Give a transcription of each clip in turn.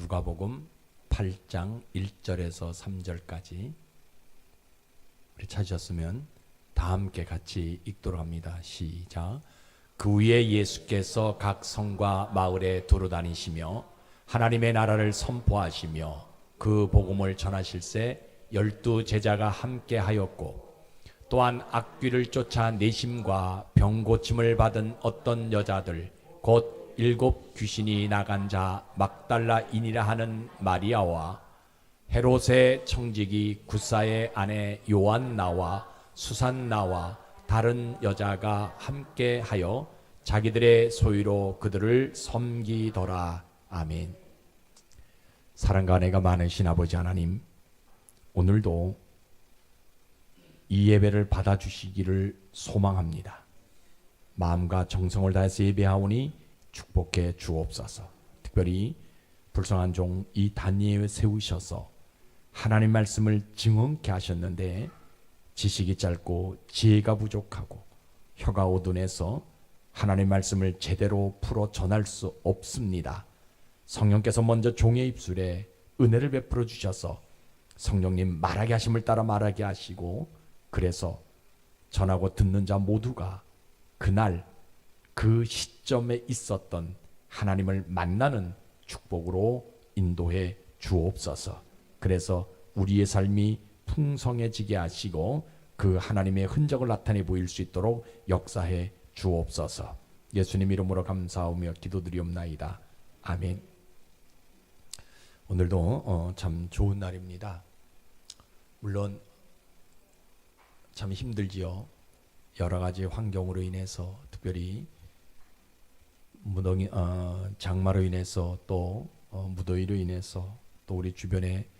누가복음 8장 1절에서 3절까지 우리 찾으셨으면 다 함께 같이 읽도록 합니다. 시작. 그 후에 예수께서 각 성과 마을에 두루 다니시며 하나님의 나라를 선포하시며 그 복음을 전하실새 12 제자가 함께 하였고 또한 악귀를 쫓아 내심과 병 고침을 받은 어떤 여자들 곧 7 귀신이 나간 자 막달라인이라 하는 마리아와 헤롯의 청지기 구사의 아내 요한나와 수산나와 다른 여자가 함께하여 자기들의 소유로 그들을 섬기더라. 아멘. 사랑과 은혜가 많으신 아버지 하나님, 오늘도 이 예배를 받아주시기를 소망합니다. 마음과 정성을 다해서 예배하오니 축복해 주옵소서. 특별히 불쌍한 종 이 다니엘을 세우셔서 하나님 말씀을 증언케 하셨는데 지식이 짧고 지혜가 부족하고 혀가 어둔해서 하나님 말씀을 제대로 풀어 전할 수 없습니다. 성령께서 먼저 종의 입술에 은혜를 베풀어 주셔서 성령님 말하게 하심을 따라 말하게 하시고, 그래서 전하고 듣는 자 모두가 그날 그 시점에 있었던 하나님을 만나는 축복으로 인도해 주옵소서. 그래서 우리의 삶이 풍성해지게 하시고 그 하나님의 흔적을 나타내 보일 수 있도록 역사해 주옵소서. 예수님 이름으로 감사하며 기도드리옵나이다. 아멘. 오늘도 참 좋은 날입니다. 물론 참 힘들지요. 여러 가지 환경으로 인해서, 특별히 장마로 인해서, 또 무더위로 인해서, 또 우리 주변에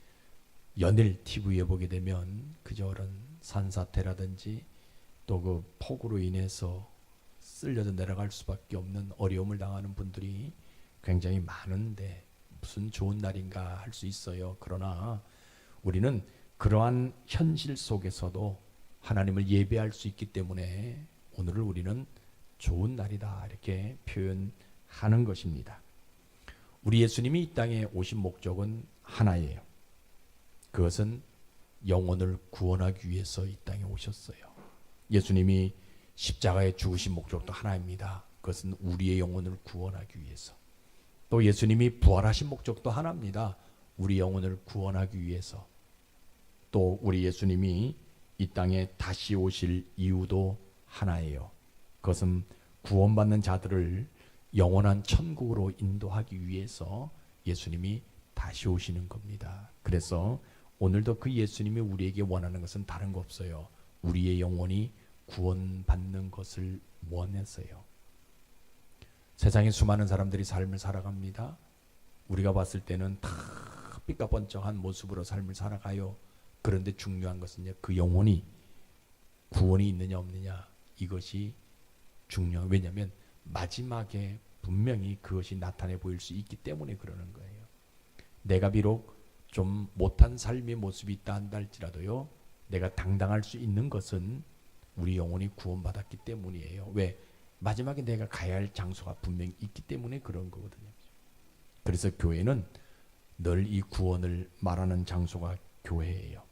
연일 TV에 보게 되면 그저 그런 산사태라든지 또 그 폭우로 인해서 쓸려져 내려갈 수밖에 없는 어려움을 당하는 분들이 굉장히 많은데 무슨 좋은 날인가 할 수 있어요. 그러나 우리는 그러한 현실 속에서도 하나님을 예배할 수 있기 때문에 오늘을 우리는 좋은 날이다 이렇게 표현하는 것입니다. 우리 예수님이 이 땅에 오신 목적은 하나예요. 그것은 영혼을 구원하기 위해서 이 땅에 오셨어요. 예수님이 십자가에 죽으신 목적도 하나입니다. 그것은 우리의 영혼을 구원하기 위해서. 또 예수님이 부활하신 목적도 하나입니다. 우리 영혼을 구원하기 위해서. 또 우리 예수님이 이 땅에 다시 오실 이유도 하나예요. 그것은 구원받는 자들을 영원한 천국으로 인도하기 위해서 예수님이 다시 오시는 겁니다. 그래서 오늘도 그 예수님이 우리에게 원하는 것은 다른 거 없어요. 우리의 영혼이 구원받는 것을 원해서요. 세상에 수많은 사람들이 삶을 살아갑니다. 우리가 봤을 때는 다 삐까번쩍한 모습으로 삶을 살아가요. 그런데 중요한 것은 그 영혼이 구원이 있느냐 없느냐, 이것이 중요해요. 왜냐하면 마지막에 분명히 그것이 나타내 보일 수 있기 때문에 그러는 거예요. 내가 비록 좀 못한 삶의 모습이 있다 한다 할지라도요, 내가 당당할 수 있는 것은 우리 영혼이 구원받았기 때문이에요. 왜? 마지막에 내가 가야 할 장소가 분명히 있기 때문에 그런 거거든요. 그래서 교회는 늘 이 구원을 말하는 장소가 교회예요.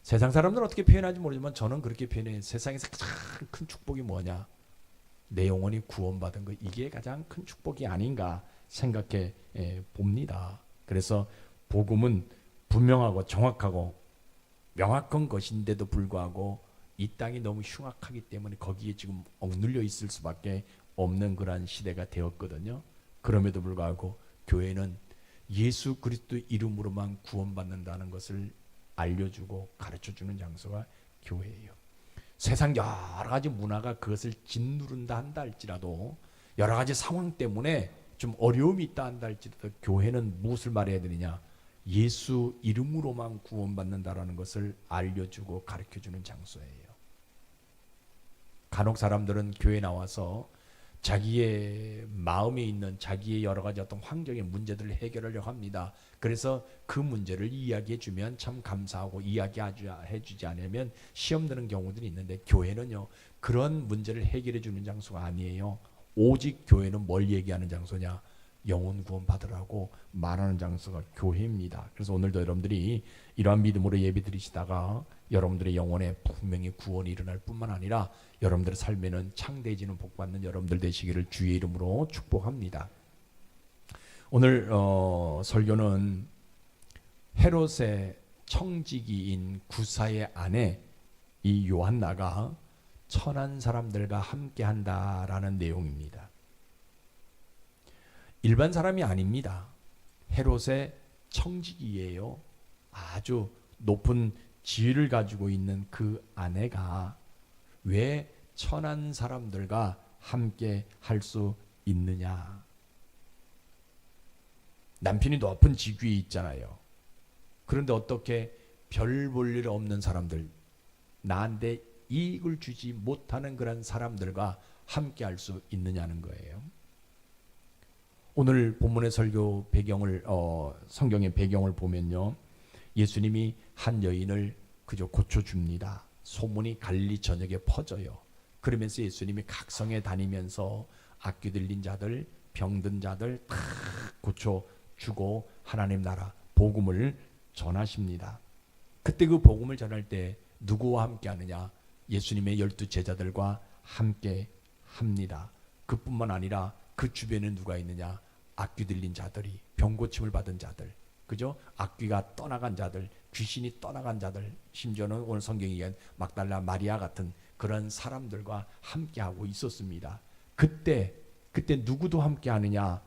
세상 사람들은 어떻게 표현하는지 모르지만 저는 그렇게 표현해요. 세상에서 가장 큰 축복이 뭐냐? 내 영혼이 구원받은 거, 이게 가장 큰 축복이 아닌가 생각해 봅니다. 그래서 복음은 분명하고 정확하고 명확한 것인데도 불구하고 이 땅이 너무 흉악하기 때문에 거기에 지금 억눌려 있을 수밖에 없는 그러한 시대가 되었거든요. 그럼에도 불구하고 교회는 예수 그리스도 이름으로만 구원받는다는 것을 알려주고 가르쳐주는 장소가 교회예요. 세상 여러 가지 문화가 그것을 짓누른다 한다 할지라도, 여러 가지 상황 때문에 좀 어려움이 있다 한다 할지라도, 교회는 무엇을 말해야 되느냐? 예수 이름으로만 구원받는다라는 것을 알려주고 가르쳐주는 장소예요. 간혹 사람들은 교회 나와서 자기의 마음에 있는 자기의 여러 가지 어떤 환경의 문제들을 해결하려고 합니다. 그래서 그 문제를 이야기해 주면 참 감사하고, 이야기해 주지 않으면 시험 드는 경우들이 있는데, 교회는요 그런 문제를 해결해 주는 장소가 아니에요. 오직 교회는 뭘 얘기하는 장소냐? 영혼 구원 받으라고 말하는 장소가 교회입니다. 그래서 오늘도 여러분들이 이러한 믿음으로 예배 드리시다가 여러분들의 영혼에 분명히 구원이 일어날 뿐만 아니라 여러분들의 삶에는 창대해지는 복받는 여러분들 되시기를 주의 이름으로 축복합니다. 오늘 설교는 헤롯의 청지기인 구사의 아내 이 요한나가 천한 사람들과 함께한다라는 내용입니다. 일반 사람이 아닙니다. 헤롯의 청지기예요. 아주 높은 지위를 가지고 있는 그 아내가 왜 천한 사람들과 함께 할 수 있느냐? 남편이 높은 직위에 있잖아요. 그런데 어떻게 별 볼 일 없는 사람들, 나한테 이익을 주지 못하는 그런 사람들과 함께 할 수 있느냐는 거예요. 오늘 본문의 설교 배경을 성경의 배경을 보면요, 예수님이 한 여인을 그저 고쳐줍니다. 소문이 갈릴리 전역에 퍼져요. 그러면서 예수님이 각성에 다니면서 악귀 들린 자들, 병든 자들 다 고쳐주고 하나님 나라 복음을 전하십니다. 그때 그 복음을 전할 때 누구와 함께 하느냐? 예수님의 12 제자들과 함께 합니다. 그뿐만 아니라 그 주변에 누가 있느냐? 악귀 들린 자들이, 병 고침을 받은 자들, 그죠? 악귀가 떠나간 자들, 귀신이 떠나간 자들, 심지어는 오늘 성경이 얘기한 막달라 마리아 같은 그런 사람들과 함께하고 있었습니다. 그때 누구도 함께하느냐?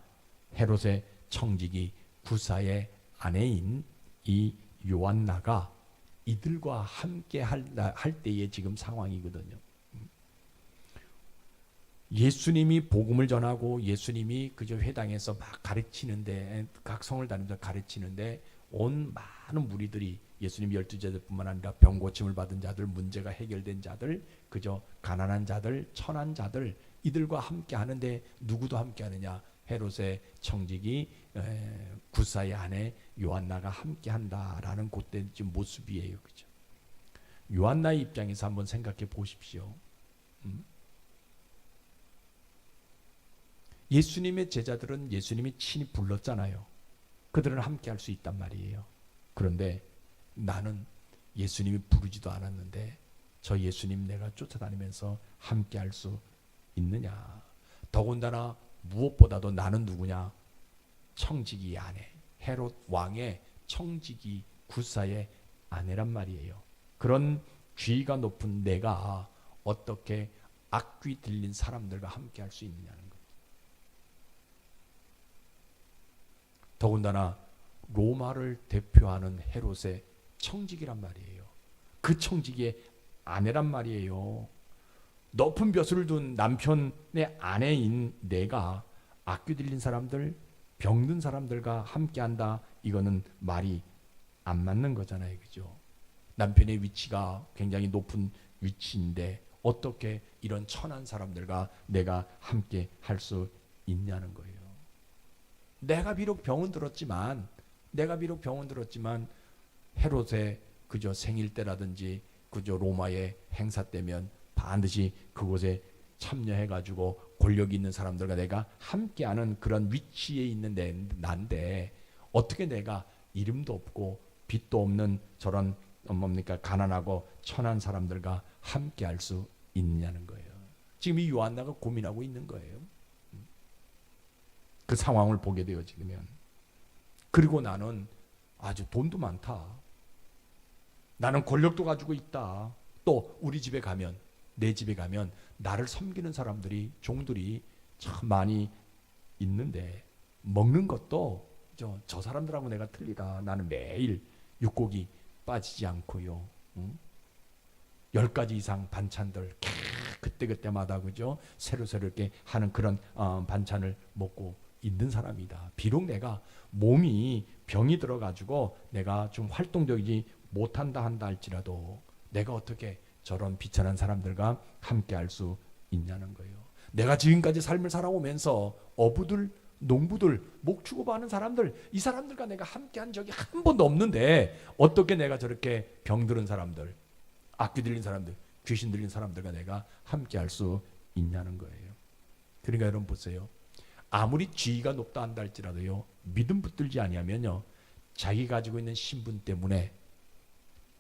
헤롯의 청지기 구사의 아내인 이 요한나가 이들과 함께 할 때의 지금 상황이거든요. 예수님이 복음을 전하고 예수님이 그저 회당에서 막 가르치는데, 각성을 다니면서 가르치는데 온 많은 무리들이 예수님 12제자뿐만 아니라 병 고침을 받은 자들, 문제가 해결된 자들, 그저 가난한 자들, 천한 자들, 이들과 함께 하는데 누구도 함께 하느냐? 헤롯의 청지기 구사의 아내 요한나가 함께 한다라는 그때 지금 모습이에요. 그죠? 요한나의 입장에서 한번 생각해 보십시오. 예수님의 제자들은 예수님이 친히 불렀잖아요. 그들은 함께 할 수 있단 말이에요. 그런데 나는 예수님이 부르지도 않았는데 저 예수님 내가 쫓아다니면서 함께 할 수 있느냐? 더군다나 무엇보다도 나는 누구냐? 청지기 아내, 헤롯 왕의 청지기 구사의 아내란 말이에요. 그런 지위가 높은 내가 어떻게 악귀 들린 사람들과 함께 할 수 있느냐는 거예요. 더군다나 로마를 대표하는 헤롯의 청지기란 말이에요. 그 청지기의 아내란 말이에요. 높은 벼슬을 둔 남편의 아내인 내가 악귀 들린 사람들, 병든 사람들과 함께한다. 이거는 말이 안 맞는 거잖아요. 그죠? 남편의 위치가 굉장히 높은 위치인데 어떻게 이런 천한 사람들과 내가 함께 할 수 있냐는 거예요. 내가 비록 병은 들었지만 헤롯의 그저 생일 때라든지 그저 로마의 행사 때면 반드시 그곳에 참여해가지고 권력 있는 사람들과 내가 함께하는 그런 위치에 있는 난데 어떻게 내가 이름도 없고 빚도 없는 저런 가난하고 천한 사람들과 함께할 수 있느냐는 거예요. 지금 이 요한나가 고민하고 있는 거예요. 그 상황을 보게 되어지면, 그리고 나는 아주 돈도 많다. 나는 권력도 가지고 있다. 또 우리 집에 가면, 내 집에 가면 나를 섬기는 사람들이, 종들이 참 많이 있는데 먹는 것도 저 사람들하고 내가 틀리다. 나는 매일 육고기 빠지지 않고요. 10가지 이상 반찬들 그때마다 그죠? 새롭게 하는 그런 반찬을 먹고 있는 사람이다. 비록 내가 몸이 병이 들어가지고 내가 좀 활동적이지 못한다 할지라도 내가 어떻게 저런 비천한 사람들과 함께 할 수 있냐는 거예요. 내가 지금까지 삶을 살아오면서 어부들, 농부들, 목 추고받는 사람들, 이 사람들과 내가 함께 한 적이 한 번도 없는데 어떻게 내가 저렇게 병들은 사람들, 악귀 들린 사람들, 귀신 들린 사람들과 내가 함께 할 수 있냐는 거예요. 그러니까 여러분 보세요. 아무리 지위가 높다 한다 할지라도요, 믿음 붙들지 아니하면요, 자기 가지고 있는 신분 때문에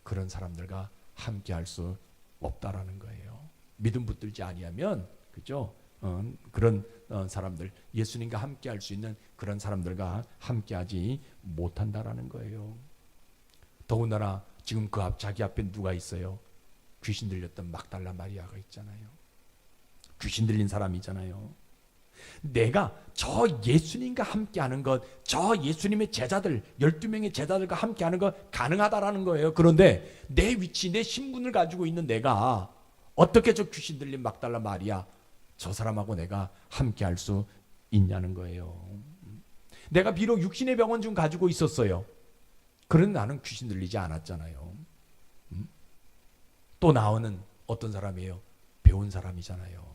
그런 사람들과 함께 할 수 없다라는 거예요. 믿음 붙들지 아니하면, 그죠? 그런 사람들, 예수님과 함께 할 수 있는 그런 사람들과 함께 하지 못한다라는 거예요. 더군다나 지금 그 자기 앞에 누가 있어요? 귀신 들렸던 막달라 마리아가 있잖아요. 귀신 들린 사람이잖아요. 내가 저 예수님과 함께하는 것, 저 예수님의 제자들 12명의 제자들과 함께하는 것 가능하다라는 거예요. 그런데 내 위치, 내 신분을 가지고 있는 내가 어떻게 저 귀신 들린 막달라 마리아 저 사람하고 내가 함께할 수 있냐는 거예요. 내가 비록 육신의 병원 좀 가지고 있었어요. 그런데 나는 귀신 들리지 않았잖아요. 또 나오는 어떤 사람이에요? 배운 사람이잖아요.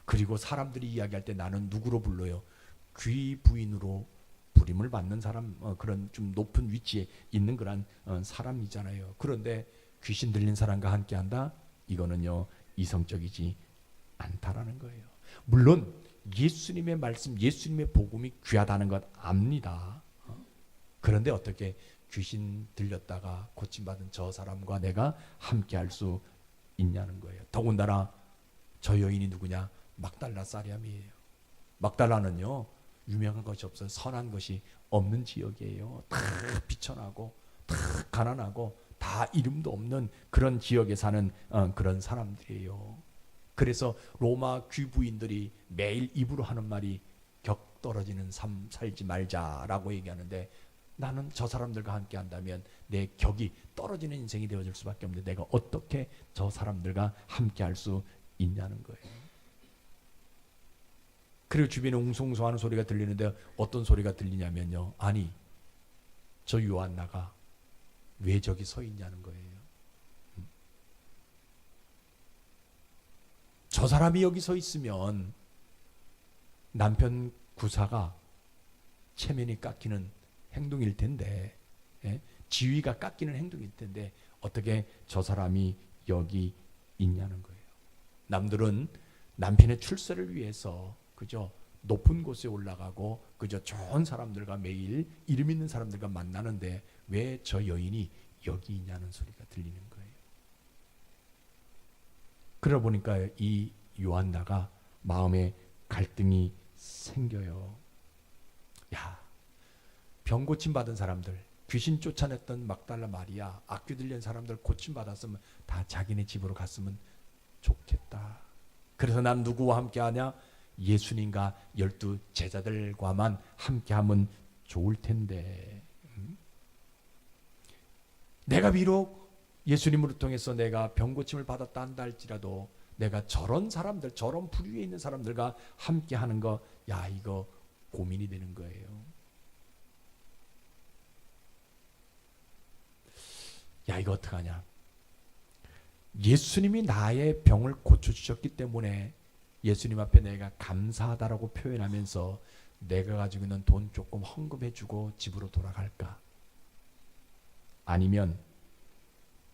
그리고 사람들이 이야기할 때 나는 누구로 불러요? 귀 부인으로 부림을 받는 사람, 그런 좀 높은 위치에 있는 그런 사람이잖아요. 그런데 귀신 들린 사람과 함께한다? 이거는요, 이성적이지 않다라는 거예요. 물론 예수님의 말씀, 예수님의 복음이 귀하다는 것 압니다. 그런데 어떻게 귀신 들렸다가 고침받은 저 사람과 내가 함께할 수 있냐는 거예요. 더군다나 저 여인이 누구냐? 막달라 사리암이에요. 막달라는요, 유명한 것이 없어요. 선한 것이 없는 지역이에요. 다 비천하고 다 가난하고 다 이름도 없는 그런 지역에 사는 그런 사람들이에요. 그래서 로마 귀부인들이 매일 입으로 하는 말이 격 떨어지는 삶 살지 말자라고 얘기하는데, 나는 저 사람들과 함께 한다면 내 격이 떨어지는 인생이 되어질 수밖에 없는데 내가 어떻게 저 사람들과 함께 할 수 있냐는 거예요. 그리고 주변에 웅성웅성하는 소리가 들리는데 어떤 소리가 들리냐면요, 아니 저 요한나가 왜 저기 서 있냐는 거예요. 저 사람이 여기 서 있으면 남편 구사가 체면이 깎이는 행동일 텐데, 지위가 깎이는 행동일 텐데 어떻게 저 사람이 여기 있냐는 거예요. 남들은 남편의 출세를 위해서 그저 높은 곳에 올라가고 그저 좋은 사람들과 매일 이름 있는 사람들과 만나는데 왜 저 여인이 여기 있냐는 소리가 들리는 거예요. 그러다 보니까 이 요한나가 마음에 갈등이 생겨요. 야, 병 고침 받은 사람들, 귀신 쫓아냈던 막달라 마리아, 악귀 들린 사람들 고침 받았으면 다 자기네 집으로 갔으면 좋겠다. 그래서 난 누구와 함께 하냐? 예수님과 12 제자들과만 함께하면 좋을 텐데, 내가 비록 예수님으로 통해서 내가 병고침을 받았다 한다 할지라도 내가 저런 사람들, 저런 부류에 있는 사람들과 함께하는 거, 야, 이거 고민이 되는 거예요. 야, 이거 어떡하냐? 예수님이 나의 병을 고쳐주셨기 때문에 예수님 앞에 내가 감사하다라고 표현하면서 내가 가지고 있는 돈 조금 헌금해주고 집으로 돌아갈까? 아니면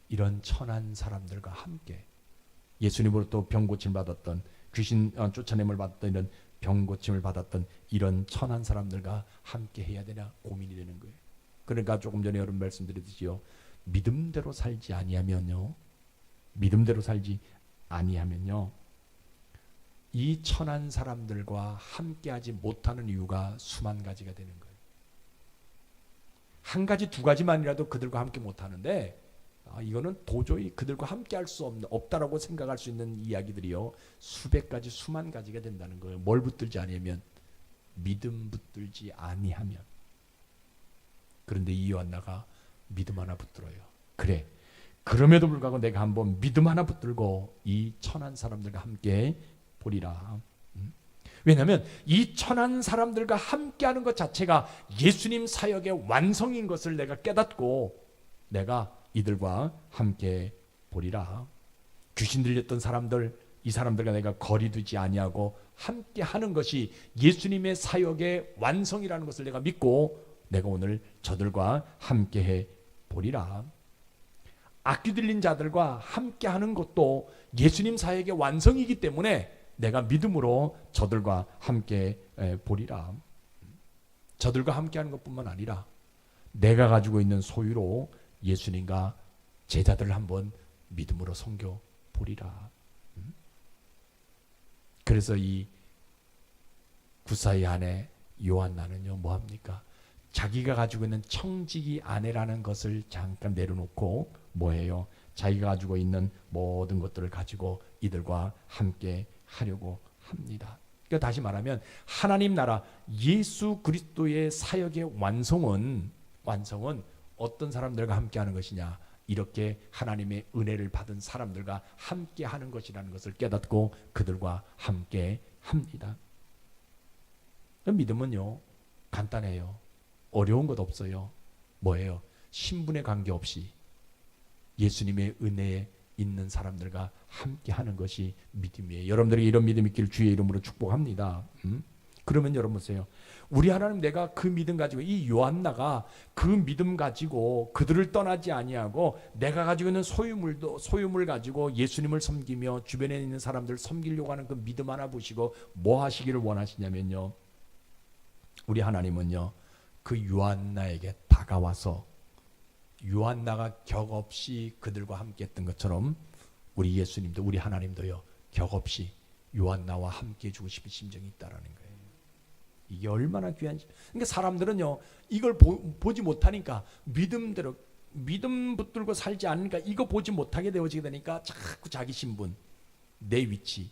이런 천한 사람들과 함께 예수님으로부터 병고침을 받았던, 귀신 쫓아냄을 받았던, 이런 병고침을 받았던 이런 천한 사람들과 함께 해야 되냐 고민이 되는 거예요. 그러니까 조금 전에 여러분 말씀드렸듯이요, 믿음대로 살지 아니하면요, 믿음대로 살지 아니하면요, 이 천한 사람들과 함께하지 못하는 이유가 수만 가지가 되는 거예요. 한 가지 두 가지만이라도 그들과 함께 못하는데, 이거는 도저히 그들과 함께할 수 없다라고 생각할 수 있는 이야기들이요, 수백 가지 수만 가지가 된다는 거예요. 뭘 붙들지 아니하면? 믿음 붙들지 아니하면. 그런데 이 요한나가 믿음 하나 붙들어요. 그래, 그럼에도 불구하고 내가 한번 믿음 하나 붙들고 이 천한 사람들과 함께 보리라. 왜냐하면 이 천한 사람들과 함께하는 것 자체가 예수님 사역의 완성인 것을 내가 깨닫고 내가 이들과 함께 보리라. 귀신 들렸던 사람들, 이 사람들과 내가 거리 두지 아니하고 함께하는 것이 예수님의 사역의 완성이라는 것을 내가 믿고 내가 오늘 저들과 함께해 보리라. 악귀 들린 자들과 함께하는 것도 예수님 사역의 완성이기 때문에 내가 믿음으로 저들과 함께 보리라. 저들과 함께하는 것뿐만 아니라 내가 가지고 있는 소유로 예수님과 제자들을 한번 믿음으로 섬겨 보리라. 그래서 이 구사의 아내 요한나는요 뭐합니까? 자기가 가지고 있는 청지기 아내라는 것을 잠깐 내려놓고 뭐예요? 자기가 가지고 있는 모든 것들을 가지고 이들과 함께 하려고 합니다. 그러니까 다시 말하면 하나님 나라 예수 그리스도의 사역의 완성은 어떤 사람들과 함께 하는 것이냐? 이렇게 하나님의 은혜를 받은 사람들과 함께 하는 것이라는 것을 깨닫고 그들과 함께 합니다. 믿음은요 간단해요. 어려운 것 없어요. 뭐예요? 신분에 관계없이 예수님의 은혜에 있는 사람들과 함께 하는 것이 믿음이에요. 여러분들이 이런 믿음 있기를 주의 이름으로 축복합니다. 그러면 여러분 보세요. 우리 하나님 내가 그 믿음 가지고 이 요한나가 그 믿음 가지고 그들을 떠나지 아니하고 내가 가지고 있는 소유물 가지고 예수님을 섬기며 주변에 있는 사람들을 섬기려고 하는 그 믿음 하나 보시고 뭐 하시기를 원하시냐면요. 우리 하나님은요. 그 요한나에게 다가와서 요한나가 격없이 그들과 함께 했던 것처럼 우리 예수님도 우리 하나님도요. 격없이 요한나와 함께 해주고 싶은 심정이 있다라는 거예요. 이게 얼마나 귀한지. 그러니까 사람들은요. 이걸 보지 못하니까 믿음대로 믿음 붙들고 살지 않으니까 이거 보지 못하게 되어지게 되니까 자꾸 자기 신분, 내 위치,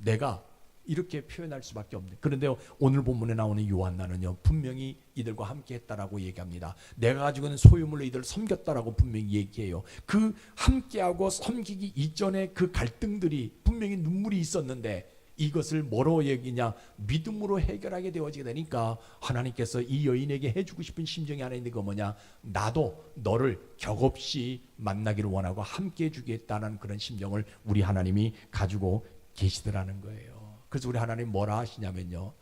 내가 이렇게 표현할 수밖에 없는. 그런데 오늘 본문에 나오는 요한나는요 분명히 이들과 함께 했다라고 얘기합니다. 내가 가지고 있는 소유물로 이들을 섬겼다라고 분명히 얘기해요. 그 함께하고 섬기기 이전에 그 갈등들이 분명히 눈물이 있었는데 이것을 뭐로 얘기냐? 믿음으로 해결하게 되어지게 되니까 하나님께서 이 여인에게 해주고 싶은 심정이 하나 있는 거 뭐냐? 나도 너를 격없이 만나기를 원하고 함께 해주겠다는 그런 심정을 우리 하나님이 가지고 계시더라는 거예요. 그래서 우리 하나님 뭐라 하시냐면요.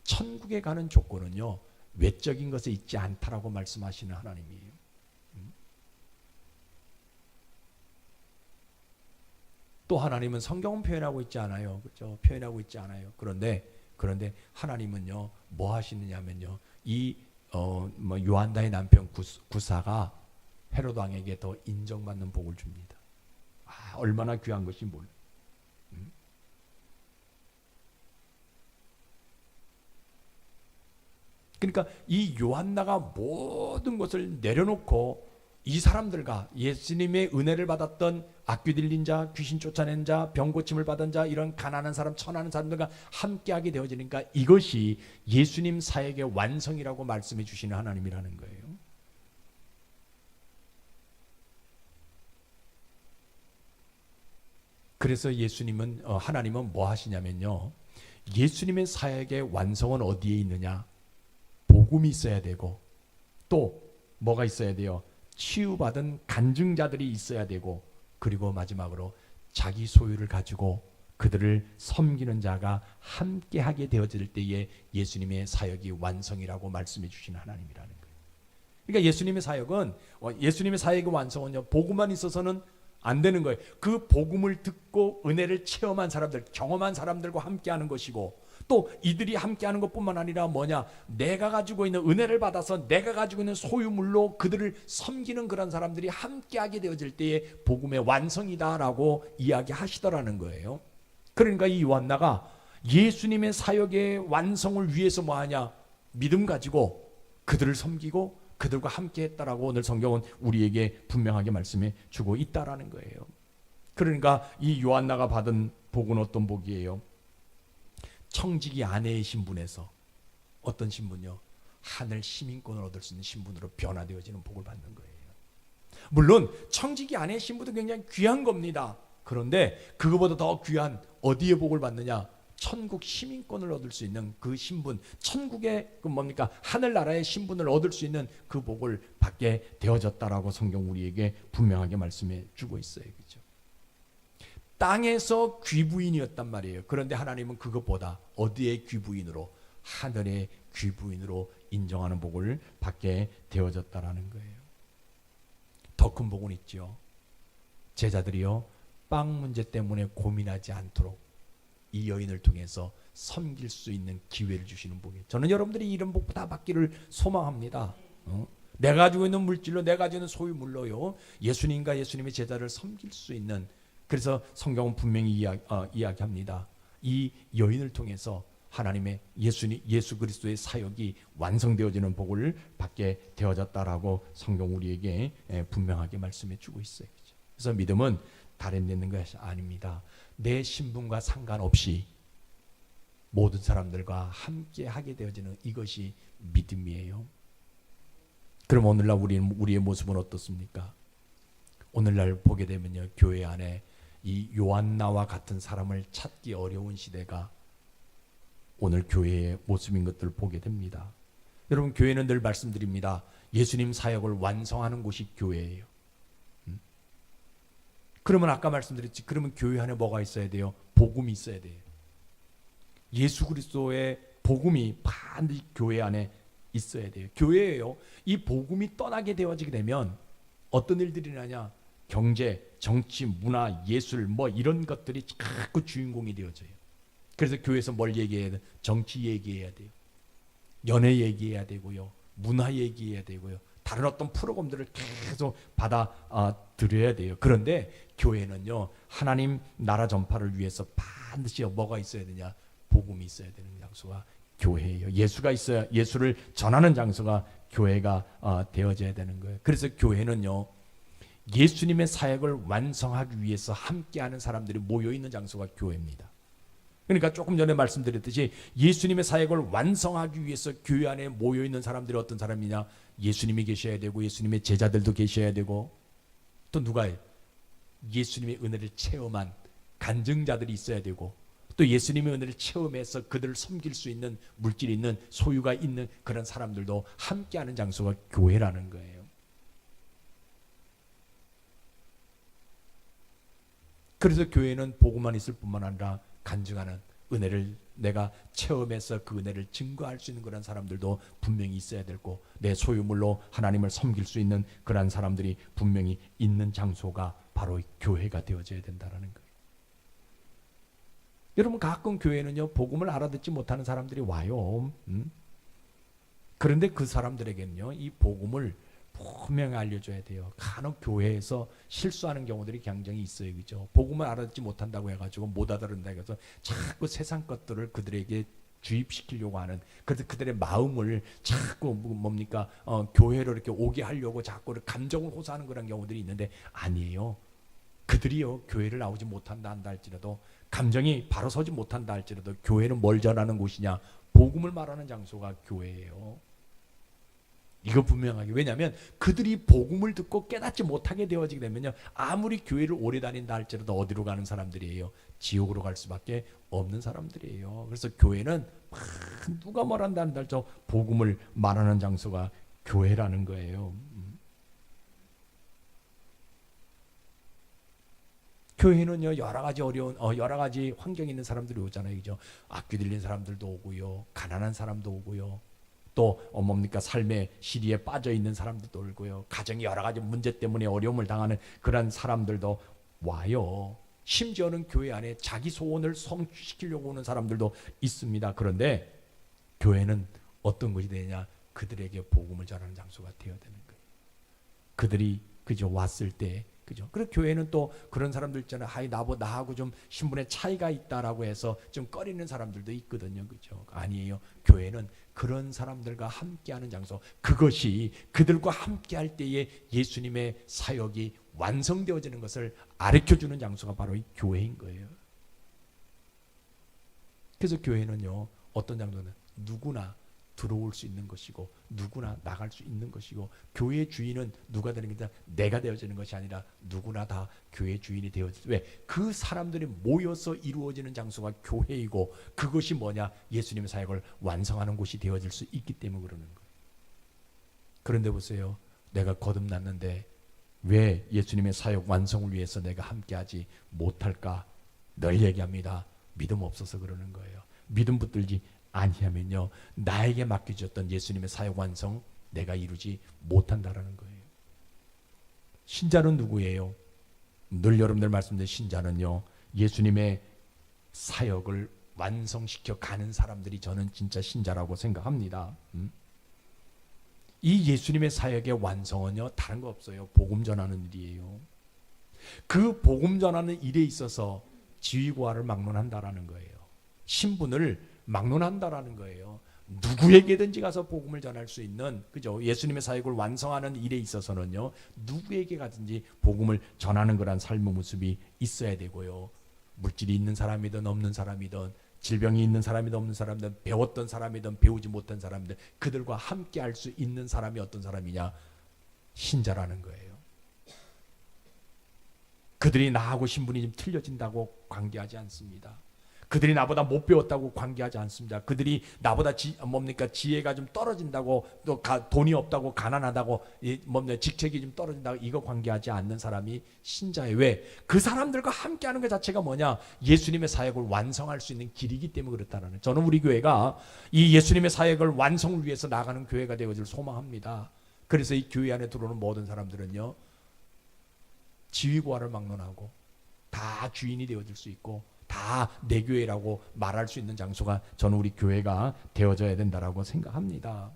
천국에 가는 조건은요. 외적인 것에 있지 않다라고 말씀하시는 하나님이에요. 또 하나님은 성경은 표현하고 있지 않아요. 그렇죠? 표현하고 있지 않아요. 그런데 하나님은요. 뭐 하시느냐면요. 이 요한나의 남편 구사가 헤롯 왕에게 더 인정받는 복을 줍니다. 얼마나 귀한 것이 몰라. 그러니까 이 요한나가 모든 것을 내려놓고 이 사람들과 예수님의 은혜를 받았던 악귀 들린 자, 귀신 쫓아낸 자, 병 고침을 받은 자, 이런 가난한 사람, 천하는 사람들과 함께하게 되어지니까 이것이 예수님 사역의 완성이라고 말씀해 주시는 하나님이라는 거예요. 그래서 하나님은 뭐 하시냐면요. 예수님의 사역의 완성은 어디에 있느냐? 복음이 있어야 되고 또 뭐가 있어야 돼요? 치유받은 간증자들이 있어야 되고 그리고 마지막으로 자기 소유를 가지고 그들을 섬기는 자가 함께하게 되어질 때에 예수님의 사역이 완성이라고 말씀해 주시는 하나님이라는 거예요. 그러니까 예수님의 사역의 완성은요. 복음만 있어서는 안 되는 거예요. 그 복음을 듣고 은혜를 체험한 사람들, 경험한 사람들과 함께하는 것이고 또 이들이 함께하는 것뿐만 아니라 뭐냐? 내가 가지고 있는 은혜를 받아서 내가 가지고 있는 소유물로 그들을 섬기는 그런 사람들이 함께하게 되어질 때에 복음의 완성이다라고 이야기하시더라는 거예요. 그러니까 이 요한나가 예수님의 사역의 완성을 위해서 뭐하냐? 믿음 가지고 그들을 섬기고 그들과 함께했다라고 오늘 성경은 우리에게 분명하게 말씀해 주고 있다라는 거예요. 그러니까 이 요한나가 받은 복은 어떤 복이에요? 청지기 아내의 신분에서 어떤 신분요? 하늘 시민권을 얻을 수 있는 신분으로 변화되어지는 복을 받는 거예요. 물론 청지기 아내의 신분도 굉장히 귀한 겁니다. 그런데 그거보다 더 귀한 어디에 복을 받느냐? 천국 시민권을 얻을 수 있는 그 신분, 천국의 하늘나라의 신분을 얻을 수 있는 그 복을 받게 되어졌다라고 성경 우리에게 분명하게 말씀해 주고 있어요. 그렇죠? 땅에서 귀부인이었단 말이에요. 그런데 하나님은 그것보다 어디의 귀부인으로? 하늘의 귀부인으로 인정하는 복을 받게 되어졌다라는 거예요. 더 큰 복은 있죠. 제자들이요, 빵 문제 때문에 고민하지 않도록 이 여인을 통해서 섬길 수 있는 기회를 주시는 복이에요. 저는 여러분들이 이런 복 다 받기를 소망합니다. 내가 가지고 있는 물질로, 내가 가지고 있는 소유물로요, 예수님과 예수님의 제자를 섬길 수 있는, 그래서 성경은 분명히 이야기합니다. 이 여인을 통해서 하나님의 예수 그리스도의 사역이 완성되어지는 복을 받게 되어졌다라고 성경 우리에게 분명하게 말씀해 주고 있어요. 그래서 믿음은 다른 데 있는 것이 아닙니다. 내 신분과 상관없이 모든 사람들과 함께 하게 되어지는 이것이 믿음이에요. 그럼 오늘날 우리의 모습은 어떻습니까? 오늘날 보게 되면요, 교회 안에 이 요한나와 같은 사람을 찾기 어려운 시대가 오늘 교회의 모습인 것들을 보게 됩니다. 여러분, 교회는 늘 말씀드립니다. 예수님 사역을 완성하는 곳이 교회예요. 그러면 아까 말씀드렸지, 그러면 교회 안에 뭐가 있어야 돼요? 복음이 있어야 돼요. 예수 그리스도의 복음이 반드시 교회 안에 있어야 돼요. 교회예요. 이 복음이 떠나게 되어지게 되면 어떤 일들이 나냐? 경제, 정치, 문화, 예술 뭐 이런 것들이 자꾸 주인공이 되어져요. 그래서 교회에서 뭘 얘기해야 돼요? 정치 얘기해야 돼요. 연애 얘기해야 되고요. 문화 얘기해야 되고요. 다른 어떤 프로그램들을 계속 받아 들여야 돼요. 그런데 교회는요, 하나님 나라 전파를 위해서 반드시 뭐가 있어야 되냐? 복음이 있어야 되는 장소가 교회예요. 예수가 있어야, 예수를 전하는 장소가 교회가 되어져야 되는 거예요. 그래서 교회는요, 예수님의 사역을 완성하기 위해서 함께하는 사람들이 모여있는 장소가 교회입니다. 그러니까 조금 전에 말씀드렸듯이 예수님의 사역을 완성하기 위해서 교회 안에 모여있는 사람들이 어떤 사람이냐? 예수님이 계셔야 되고, 예수님의 제자들도 계셔야 되고, 또 누가 예수님의 은혜를 체험한 간증자들이 있어야 되고, 또 예수님의 은혜를 체험해서 그들을 섬길 수 있는 물질이 있는, 소유가 있는 그런 사람들도 함께하는 장소가 교회라는 거예요. 그래서 교회는 복음만 있을 뿐만 아니라 간증하는, 은혜를 내가 체험해서 그 은혜를 증거할 수 있는 그런 사람들도 분명히 있어야 되고, 내 소유물로 하나님을 섬길 수 있는 그런 사람들이 분명히 있는 장소가 바로 교회가 되어져야 된다는 거예요. 여러분, 가끔 교회는요, 복음을 알아듣지 못하는 사람들이 와요. 그런데 그 사람들에게는요, 이 복음을 분명히 알려줘야 돼요. 간혹 교회에서 실수하는 경우들이 굉장히 있어요. 그죠? 복음을 알아듣지 못한다고 해가지고 못 알아듣는다 해서 자꾸 세상 것들을 그들에게 주입시키려고 하는, 그래서 그들의 마음을 자꾸 뭡니까? 교회로 이렇게 오게 하려고 자꾸 감정을 호소하는 그런 경우들이 있는데, 아니에요. 그들이요, 교회를 나오지 못한다 한다 할지라도, 감정이 바로 서지 못한다 할지라도, 교회는 뭘 전하는 곳이냐? 복음을 말하는 장소가 교회예요. 이거 분명하게. 왜냐하면 그들이 복음을 듣고 깨닫지 못하게 되어지게 되면요, 아무리 교회를 오래 다닌다 할지라도 어디로 가는 사람들이에요? 지옥으로 갈 수밖에 없는 사람들이에요. 그래서 교회는 누가 말한다 한다 할지라도 복음을 말하는 장소가 교회라는 거예요. 교회는요, 여러 가지 어려운 여러 가지 환경에 있는 사람들이 오잖아요. 그죠? 악귀 들린 사람들도 오고요, 가난한 사람도 오고요, 또 뭡니까? 삶의 시리에 빠져 있는 사람들도 오고요, 가정이 여러 가지 문제 때문에 어려움을 당하는 그런 사람들도 와요. 심지어는 교회 안에 자기 소원을 성취시키려고 오는 사람들도 있습니다. 그런데 교회는 어떤 것이 되냐? 그들에게 복음을 전하는 장소가 되어야 되는 거예요. 그들이 그저 왔을 때, 그죠? 그리고 교회는 또 그런 사람들 있잖아요. 나하고 좀 신분의 차이가 있다라고 해서 좀 꺼리는 사람들도 있거든요. 그죠? 아니에요. 교회는 그런 사람들과 함께하는 장소, 그것이 그들과 함께할 때에 예수님의 사역이 완성되어지는 것을 가르쳐주는 장소가 바로 이 교회인 거예요. 그래서 교회는요, 어떤 장소는 누구나 들어올 수 있는 것이고, 누구나 나갈 수 있는 것이고, 교회의 주인은 누가 되는 게 아니라 내가 되어지는 것이 아니라 누구나 다 교회의 주인이 되어지는. 왜? 그 사람들이 모여서 이루어지는 장소가 교회이고, 그것이 뭐냐? 예수님의 사역을 완성하는 곳이 되어질 수 있기 때문에 그러는 거예요. 그런데 보세요, 내가 거듭났는데 왜 예수님의 사역 완성을 위해서 내가 함께하지 못할까? 늘 얘기합니다. 믿음 없어서 그러는 거예요. 믿음 붙들지 아니하면요, 나에게 맡겨졌던 예수님의 사역 완성 내가 이루지 못한다라는 거예요. 신자는 누구예요? 늘 여러분들 말씀드린 신자는요, 예수님의 사역을 완성시켜 가는 사람들이 저는 진짜 신자라고 생각합니다. 이 예수님의 사역의 완성은요, 다른 거 없어요. 복음 전하는 일이에요. 그 복음 전하는 일에 있어서 지위고하를 막론한다라는 거예요. 신분을 막론한다라는 거예요. 누구에게든지 가서 복음을 전할 수 있는, 그죠? 예수님의 사역을 완성하는 일에 있어서는요, 누구에게 가든지 복음을 전하는 그런 삶의 모습이 있어야 되고요. 물질이 있는 사람이든 없는 사람이든, 질병이 있는 사람이든 없는 사람이든, 배웠던 사람이든 배우지 못한 사람이든, 그들과 함께 할 수 있는 사람이 어떤 사람이냐? 신자라는 거예요. 그들이 나하고 신분이 좀 틀려진다고 관계하지 않습니다. 그들이 나보다 못 배웠다고 관계하지 않습니다. 그들이 나보다 지혜가 좀 떨어진다고, 또 돈이 없다고, 가난하다고, 직책이 좀 떨어진다고, 이거 관계하지 않는 사람이 신자예요. 왜? 그 사람들과 함께하는 것 자체가 뭐냐? 예수님의 사역을 완성할 수 있는 길이기 때문에 그렇다는. 저는 우리 교회가 이 예수님의 사역을 완성을 위해서 나가는 교회가 되어질 소망합니다. 그래서 이 교회 안에 들어오는 모든 사람들은요, 지위고하를 막론하고 다 주인이 되어질 수 있고 다 내 교회라고 말할 수 있는 장소가 저는 우리 교회가 되어져야 된다라고 생각합니다.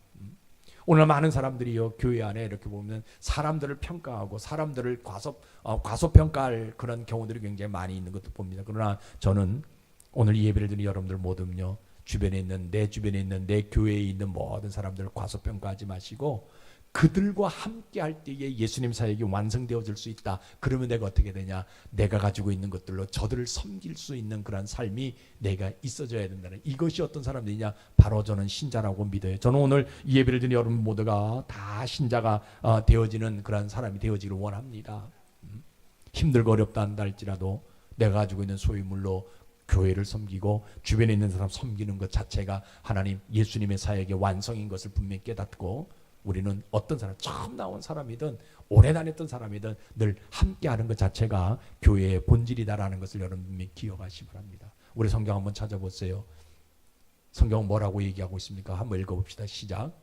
오늘 많은 사람들이요, 교회 안에 이렇게 보면 사람들을 평가하고 사람들을 과소평가할 그런 경우들이 굉장히 많이 있는 것도 봅니다. 그러나 저는 오늘 이 예배를 드리는 여러분들 모두는요, 주변에 있는 내 교회에 있는 모든 사람들을 과소평가하지 마시고 그들과 함께 할 때에 예수님 사역이 완성되어질 수 있다. 그러면 내가 어떻게 되냐? 내가 가지고 있는 것들로 저들을 섬길 수 있는 그런 삶이 내가 있어져야 된다는, 이것이 어떤 사람들이냐? 바로 저는 신자라고 믿어요. 저는 오늘 이 예배를 드린 여러분 모두가 다 신자가 되어지는 그런 사람이 되어지기를 원합니다. 힘들고 어렵다 한다 할지라도 내가 가지고 있는 소유물로 교회를 섬기고 주변에 있는 사람 섬기는 것 자체가 하나님 예수님의 사역의 완성인 것을 분명히 깨닫고, 우리는 어떤 사람, 처음 나온 사람이든 오래 다녔던 사람이든 늘 함께하는 것 자체가 교회의 본질이다라는 것을 여러분이 기억하시기 바랍니다. 우리 성경 한번 찾아보세요. 성경은 뭐라고 얘기하고 있습니까? 한번 읽어봅시다. 시작.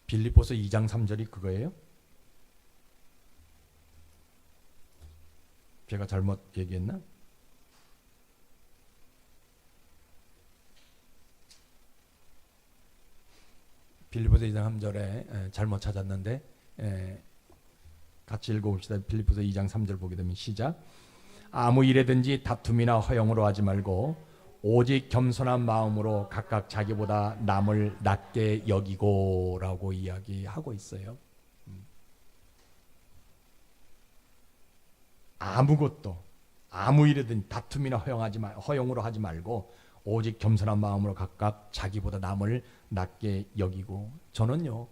빌립보서 2장 3절이 그거예요? 제가 잘못 얘기했나? 빌립보서 2장 3절에 잘못 찾았는데 같이 읽어봅시다. 빌립보서 2장 3절 보게 되면 시작. 아무 일에든지 다툼이나 허영으로 하지 말고 오직 겸손한 마음으로 각각 자기보다 남을 낮게 여기고 라고 이야기하고 있어요. 아무 일에든 다툼이나 허영으로 하지 말고 오직 겸손한 마음으로 각각 자기보다 남을 낮게 여기고. 저는요,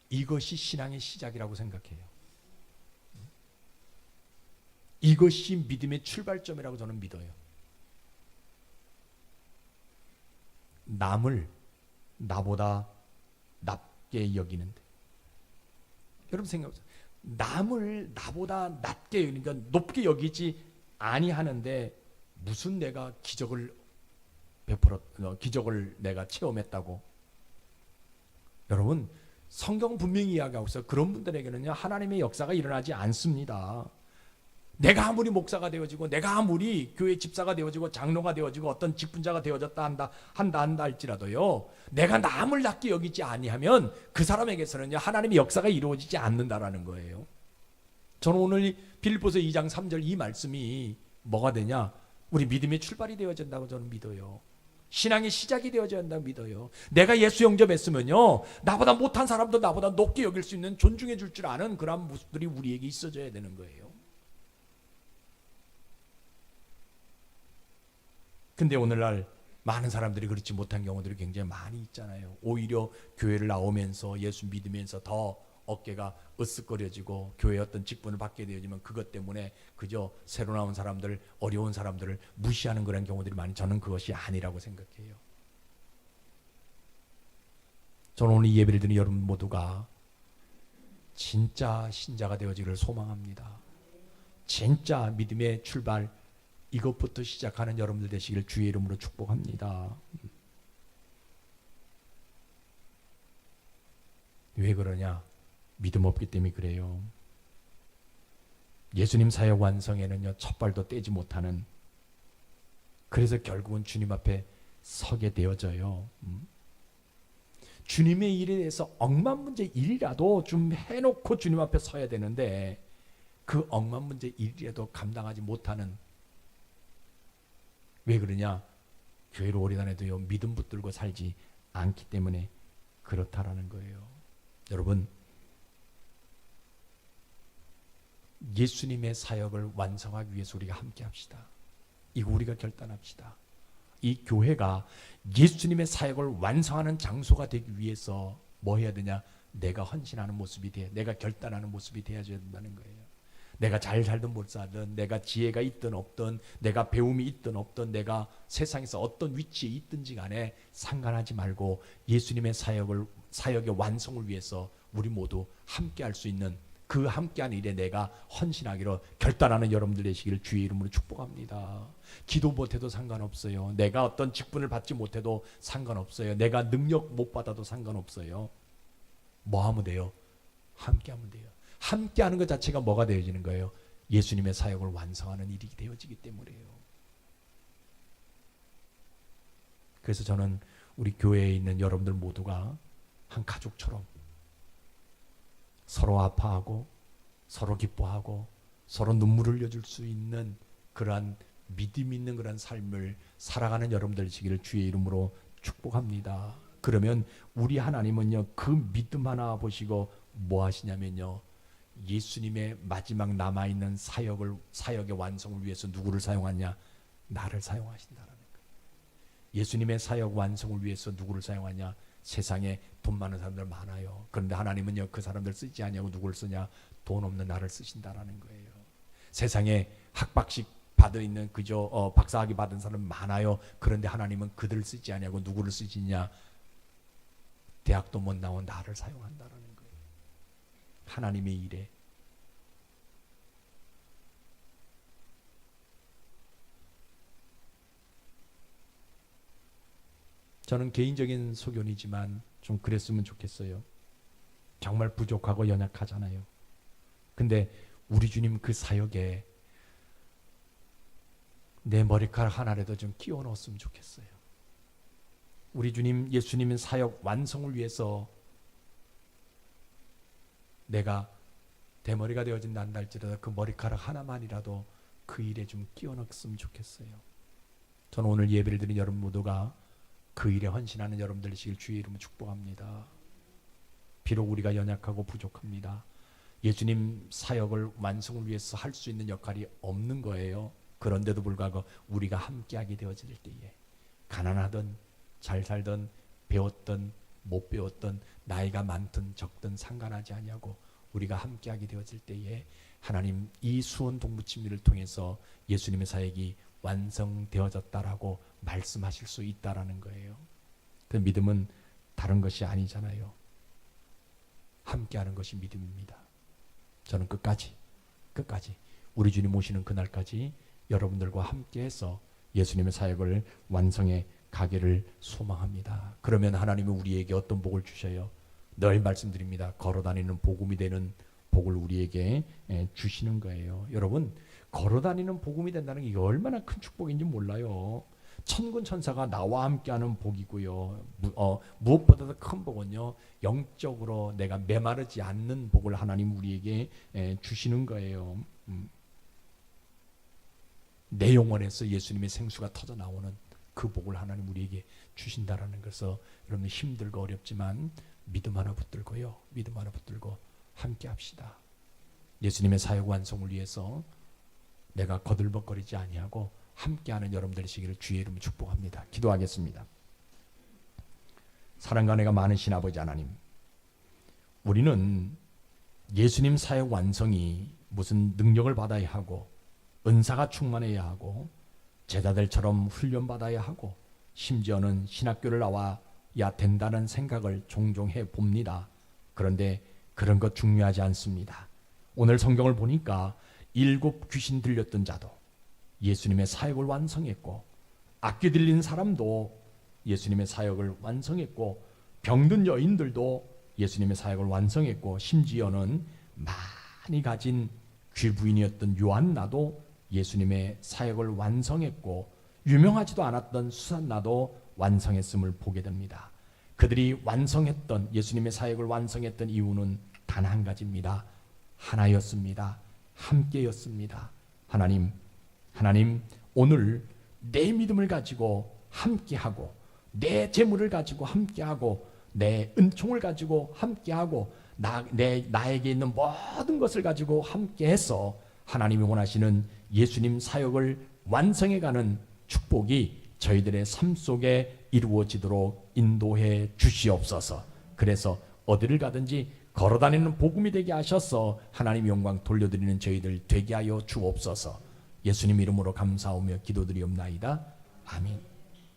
이것이 신앙의 시작이라고 생각해요. 이것이 믿음의 출발점이라고 저는 믿어요. 남을 나보다 낮게 여기는데, 여러분 생각해보세요. 남을 나보다 낮게 여기니까 높게 여기지 아니하는데 무슨 내가 기적을 내가 체험했다고. 여러분, 성경 분명히 이야기하고 있어요. 그런 분들에게는요, 하나님의 역사가 일어나지 않습니다. 내가 아무리 목사가 되어지고 내가 아무리 교회 집사가 되어지고 장로가 되어지고 어떤 직분자가 되어졌다 한다 할지라도요, 내가 남을 낮게 여기지 아니하면 그 사람에게서는요, 하나님의 역사가 이루어지지 않는다라는 거예요. 저는 오늘 빌립보서 2장 3절 이 말씀이 뭐가 되냐? 우리 믿음의 출발이 되어진다고 저는 믿어요. 신앙의 시작이 되어져야 한다고 믿어요. 내가 예수 영접했으면요, 나보다 못한 사람도 나보다 높게 여길 수 있는, 존중해 줄 줄 아는 그런 모습들이 우리에게 있어져야 되는 거예요. 근데 오늘날 많은 사람들이 그렇지 못한 경우들이 굉장히 많이 있잖아요. 오히려 교회를 나오면서 예수 믿으면서 더 어깨가 으쓱거려지고 교회의 어떤 직분을 받게 되어지면 그것 때문에 그저 새로 나온 사람들, 어려운 사람들을 무시하는 그런 경우들이 많이. 저는 그것이 아니라고 생각해요. 저는 오늘 예배를 드리는 여러분 모두가 진짜 신자가 되어지기를 소망합니다. 진짜 믿음의 출발, 이것부터 시작하는 여러분들 되시기를 주의 이름으로 축복합니다. 왜 그러냐? 믿음 없기 때문에 그래요. 예수님 사역 완성에는요, 첫 발도 떼지 못하는, 그래서 결국은 주님 앞에 서게 되어져요. 주님의 일에 대해서 억만 문제 일이라도 좀 해놓고 주님 앞에 서야 되는데, 그 억만 문제 일이라도 감당하지 못하는, 왜 그러냐? 교회를 오래 다녀도요, 믿음 붙들고 살지 않기 때문에 그렇다라는 거예요. 여러분, 예수님의 사역을 완성하기 위해서 우리가 함께 합시다. 이거 우리가 결단합시다. 이 교회가 예수님의 사역을 완성하는 장소가 되기 위해서 뭐 해야 되냐? 내가 헌신하는 모습이 돼. 내가 결단하는 모습이 되어야 된다는 거예요. 내가 잘 살든 못 살든, 내가 지혜가 있든 없든, 내가 배움이 있든 없든, 내가 세상에서 어떤 위치에 있든지 간에 상관하지 말고 예수님의 사역의 완성을 위해서 우리 모두 함께 할 수 있는, 그 함께하는 일에 내가 헌신하기로 결단하는 여러분들 되시기를 주의 이름으로 축복합니다. 기도 못해도 상관없어요. 내가 어떤 직분을 받지 못해도 상관없어요. 내가 능력 못 받아도 상관없어요. 뭐 하면 돼요? 함께하면 돼요. 함께하는 것 자체가 뭐가 되어지는 거예요? 예수님의 사역을 완성하는 일이 되어지기 때문이에요. 그래서 저는 우리 교회에 있는 여러분들 모두가 한 가족처럼 서로 아파하고 서로 기뻐하고 서로 눈물을 흘려줄 수 있는 그러한 믿음 있는 그런 삶을 살아가는 여러분들 되시기를 주의 이름으로 축복합니다. 그러면 우리 하나님은요, 그 믿음 하나 보시고 뭐 하시냐면요, 예수님의 마지막 남아있는 사역의 완성을 위해서 누구를 사용하냐? 나를 사용하신다라는 거예요. 예수님의 사역 완성을 위해서 누구를 사용하냐? 세상에 돈 많은 사람들 많아요. 그런데 하나님은요, 그 사람들 쓰지 아니하고 누구를 쓰냐? 돈 없는 나를 쓰신다라는 거예요. 세상에 학박식 받은 있는 그저 박사학위 받은 사람 많아요. 그런데 하나님은 그들을 쓰지 아니하고 누구를 쓰시냐? 대학도 못 나온 나를 사용한다라는 거예요. 하나님의 일에. 저는 개인적인 소견이지만 좀 그랬으면 좋겠어요. 정말 부족하고 연약하잖아요. 근데 우리 주님 그 사역에 내 머리카락 하나라도 좀 끼워 넣었으면 좋겠어요. 우리 주님 예수님의 사역 완성을 위해서 내가 대머리가 되어진다 한다 할지라도 그 머리카락 하나만이라도 그 일에 좀 끼워 넣었으면 좋겠어요. 저는 오늘 예배를 드린 여러분 모두가 그 일에 헌신하는 여러분들 되시길 주의 이름으로 축복합니다. 비록 우리가 연약하고 부족합니다. 예수님 사역을 완성을 위해서 할 수 있는 역할이 없는 거예요. 그런데도 불구하고 우리가 함께하게 되어질 때에 가난하든 잘 살든 배웠든 못 배웠든 나이가 많든 적든 상관하지 아니하고 우리가 함께하게 되어질 때에 하나님 이 수원 동부친미를 통해서 예수님의 사역이 완성되어졌다라고 말씀하실 수 있다라는 거예요. 그 믿음은 다른 것이 아니잖아요. 함께하는 것이 믿음입니다. 저는 끝까지 우리 주님 오시는 그날까지 여러분들과 함께해서 예수님의 사역을 완성해 가기를 소망합니다. 그러면 하나님은 우리에게 어떤 복을 주셔요? 늘 말씀드립니다. 걸어다니는 복음이 되는 복을 우리에게 주시는 거예요. 여러분, 걸어다니는 복음이 된다는 게 얼마나 큰 축복인지 몰라요. 천군 천사가 나와 함께하는 복이고요. 무엇보다도 큰 복은요, 영적으로 내가 메마르지 않는 복을 하나님 우리에게 주시는 거예요. 내 영혼에서 예수님의 생수가 터져 나오는 그 복을 하나님 우리에게 주신다라는 것을 여러분 힘들고 어렵지만 믿음 하나 붙들고요. 믿음 하나 붙들고 함께 합시다. 예수님의 사역 완성을 위해서 내가 거들먹거리지 아니하고 함께하는 여러분들 되시기를 주의 이름으로 축복합니다. 기도하겠습니다. 사랑과 은혜가 많으신 아버지 하나님, 우리는 예수님 사역 완성이 무슨 능력을 받아야 하고 은사가 충만해야 하고 제자들처럼 훈련받아야 하고 심지어는 신학교를 나와야 된다는 생각을 종종 해봅니다. 그런데 그런 것 중요하지 않습니다. 오늘 성경을 보니까 7 귀신 들렸던 자도 예수님의 사역을 완성했고 악귀 들린 사람도 예수님의 사역을 완성했고 병든 여인들도 예수님의 사역을 완성했고 심지어는 많이 가진 쥐부인이었던 요한나도 예수님의 사역을 완성했고 유명하지도 않았던 수산나도 완성했음을 보게 됩니다. 그들이 완성했던 예수님의 사역을 완성했던 이유는 단 한 가지입니다. 하나였습니다. 함께였습니다. 하나님 오늘 내 믿음을 가지고 함께하고 내 재물을 가지고 함께하고 내 은총을 가지고 함께하고 나에게 있는 모든 것을 가지고 함께해서 하나님이 원하시는 예수님 사역을 완성해가는 축복이 저희들의 삶 속에 이루어지도록 인도해 주시옵소서. 그래서 어디를 가든지 걸어다니는 복음이 되게 하셔서 하나님 영광 돌려드리는 저희들 되게 하여 주옵소서. 예수님 이름으로 감사하며 기도드리옵나이다. 아멘.